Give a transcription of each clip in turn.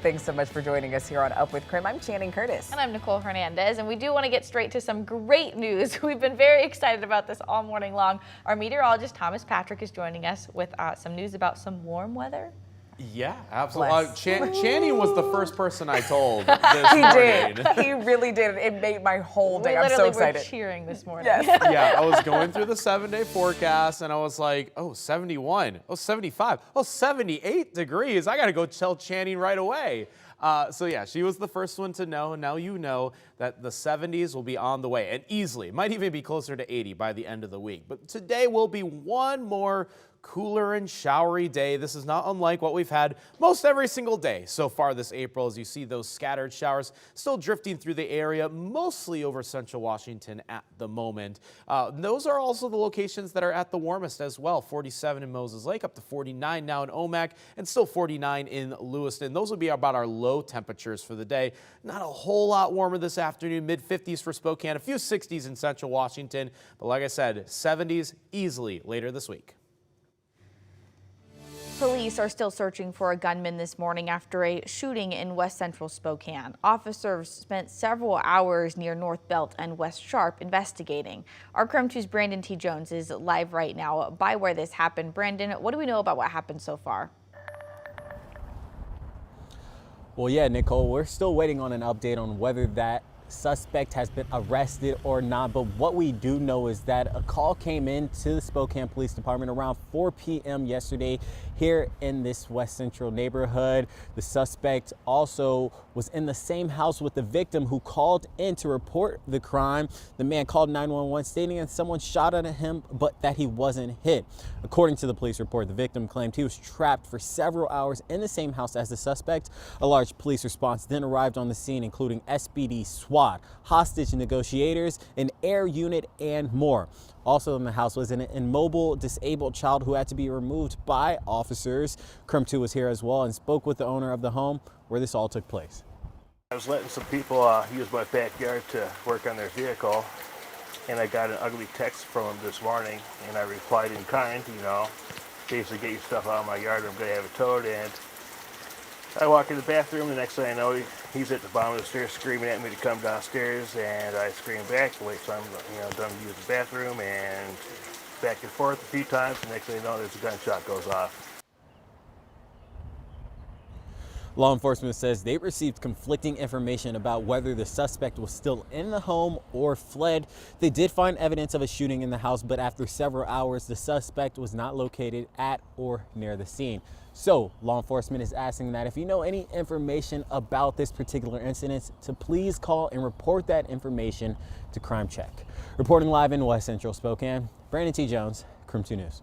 Thanks so much for joining us here on Up with KREM. I'm Channing Curtis. And I'm Nicole Hernandez, and we do want to get straight to some great news. We've been very excited about this all morning long. Our meteorologist, Thomas Patrick, is joining us with some news about some warm weather. Yeah, absolutely. Channing was the first person I told this morning. Did. He really did. It made my whole day. I'm so excited. We were cheering this morning. Yes. Yeah, I was going through the 7-day forecast and I was like, oh, 71, oh, 75, oh, 78 degrees. I got to go tell Channing right away. So yeah, she was the first one to know. Now you know that the 70s will be on the way, and easily. Might even be closer to 80 by the end of the week. But today will be one more cooler and showery day. This is not unlike what we've had most every single day so far this April, as you see those scattered showers still drifting through the area, mostly over central Washington at the moment. Those are also the locations that are at the warmest as well. 47 in Moses Lake, up to 49 now in Omak, and still 49 in Lewiston. Those would be about our low temperatures for the day. Not a whole lot warmer this afternoon, mid-50s for Spokane, a few 60s in central Washington, but like I said, 70s easily later this week. Police are still searching for a gunman this morning after a shooting in west central Spokane. Officers spent several hours near North Belt and West Sharp investigating. Our KREM 2's Brandon T. Jones is live right now by where this happened. Brandon, what do we know about what happened so far? Well, yeah, Nicole, we're still waiting on an update on whether that suspect has been arrested or not, but what we do know is that a call came in to the Spokane Police Department around 4 p.m. yesterday here in this west central neighborhood. The suspect also was in the same house with the victim who called in to report the crime. The man called 911 stating that someone shot at him, but that he wasn't hit. According to the police report, the victim claimed he was trapped for several hours in the same house as the suspect. A large police response then arrived on the scene, including SPD, SWAT, hostage negotiators, an air unit, and more. Also in the house was an immobile, disabled child who had to be removed by officers. KREM 2 was here as well and spoke with the owner of the home where this all took place. I was letting some people use my backyard to work on their vehicle, and I got an ugly text from them this morning, and I replied in kind, you know, basically get your stuff out of my yard or I'm going to have it towed. And I walk in the bathroom, the next thing I know, he's at the bottom of the stairs screaming at me to come downstairs, and I scream back, wait till I'm done to use the bathroom, and back and forth a few times. The next thing you know, there's a gunshot goes off. Law enforcement says they received conflicting information about whether the suspect was still in the home or fled. They did find evidence of a shooting in the house, but after several hours, the suspect was not located at or near the scene. So law enforcement is asking that if you know any information about this particular incident, to please call and report that information to Crime Check. Reporting live in West Central Spokane, Brandon T. Jones, KREM 2 News.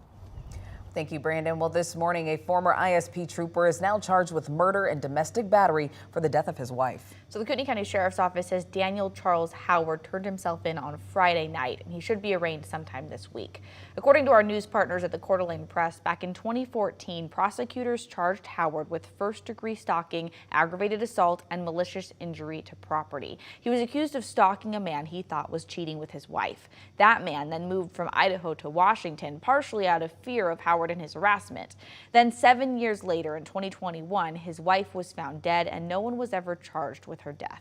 Thank you, Brandon. Well, this morning, a former ISP trooper is now charged with murder and domestic battery for the death of his wife. So the Kootenai County Sheriff's Office says Daniel Charles Howard turned himself in on Friday night, and he should be arraigned sometime this week. According to our news partners at the Coeur d'Alene Press, back in 2014, prosecutors charged Howard with first-degree stalking, aggravated assault, and malicious injury to property. He was accused of stalking a man he thought was cheating with his wife. That man then moved from Idaho to Washington, partially out of fear of Howard and his harassment. Then 7 years later, in 2021, his wife was found dead, and no one was ever charged with her death.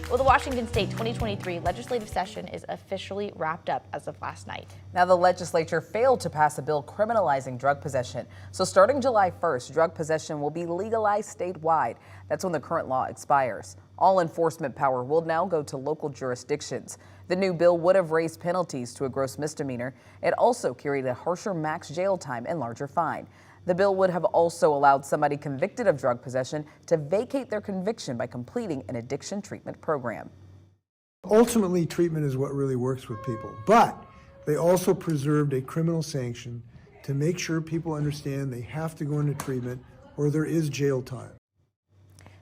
Well, the Washington State 2023 legislative session is officially wrapped up as of last night. Now, the legislature failed to pass a bill criminalizing drug possession. So starting July 1st, drug possession will be legalized statewide. That's when the current law expires. All enforcement power will now go to local jurisdictions. The new bill would have raised penalties to a gross misdemeanor. It also carried a harsher max jail time and larger fine. The bill would have also allowed somebody convicted of drug possession to vacate their conviction by completing an addiction treatment program. Ultimately, treatment is what really works with people, but they also preserved a criminal sanction to make sure people understand they have to go into treatment or there is jail time.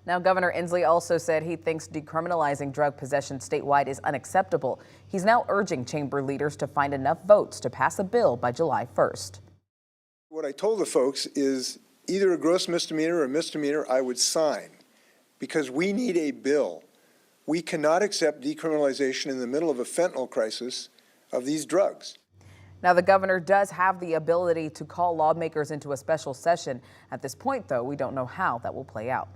Now, Governor Inslee also said he thinks decriminalizing drug possession statewide is unacceptable. He's now urging chamber leaders to find enough votes to pass a bill by July 1st. What I told the folks is either a gross misdemeanor or a misdemeanor I would sign, because we need a bill. We cannot accept decriminalization in the middle of a fentanyl crisis of these drugs. Now, the governor does have the ability to call lawmakers into a special session. At this point, though, we don't know how that will play out.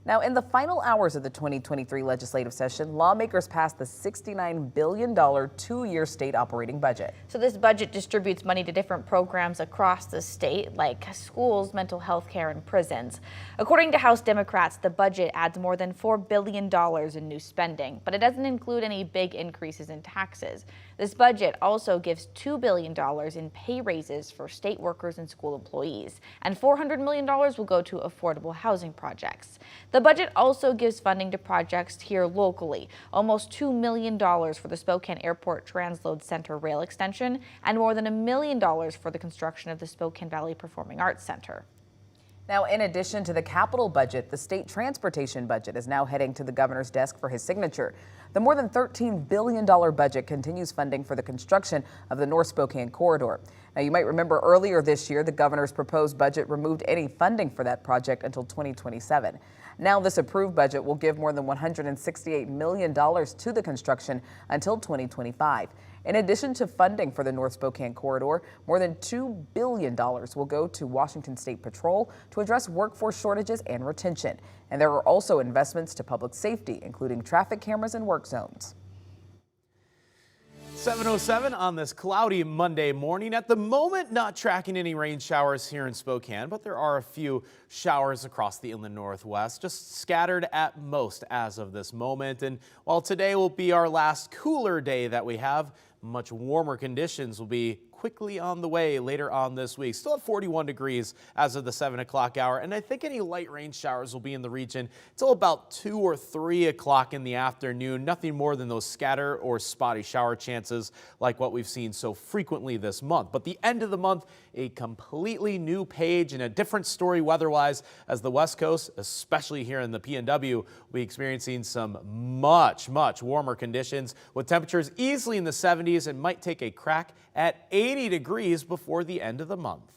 Now, in the final hours of the 2023 legislative session, lawmakers passed the $69 billion two-year state operating budget. So this budget distributes money to different programs across the state, like schools, mental health care, and prisons. According to House Democrats, the budget adds more than $4 billion in new spending, but it doesn't include any big increases in taxes. This budget also gives $2 billion in pay raises for state workers and school employees, and $400 million will go to affordable housing projects. The budget also gives funding to projects here locally, almost $2 million for the Spokane Airport Transload Center rail extension, and more than $1 million for the construction of the Spokane Valley Performing Arts Center. Now, in addition to the capital budget, the state transportation budget is now heading to the governor's desk for his signature. The more than $13 billion budget continues funding for the construction of the North Spokane corridor. Now, you might remember earlier this year, the governor's proposed budget removed any funding for that project until 2027. Now, this approved budget will give more than $168 million to the construction until 2025. In addition to funding for the North Spokane corridor, more than $2 billion will go to Washington State Patrol to address workforce shortages and retention. And there are also investments to public safety, including traffic cameras and work zones. 7:07 on this cloudy Monday morning. At the moment, not tracking any rain showers here in Spokane, but there are a few showers across the inland northwest, just scattered at most as of this moment. And while today will be our last cooler day that we have, much warmer conditions will be quickly on the way later on this week. Still at 41 degrees as of the 7 o'clock hour, and I think any light rain showers will be in the region until about 2 or 3 o'clock in the afternoon. Nothing more than those scatter or spotty shower chances like what we've seen so frequently this month. But the end of the month, a completely new page and a different story weather-wise, as the West Coast, especially here in the PNW, will be experiencing some much warmer conditions with temperatures easily in the 70s and might take a crack at 80 degrees before the end of the month.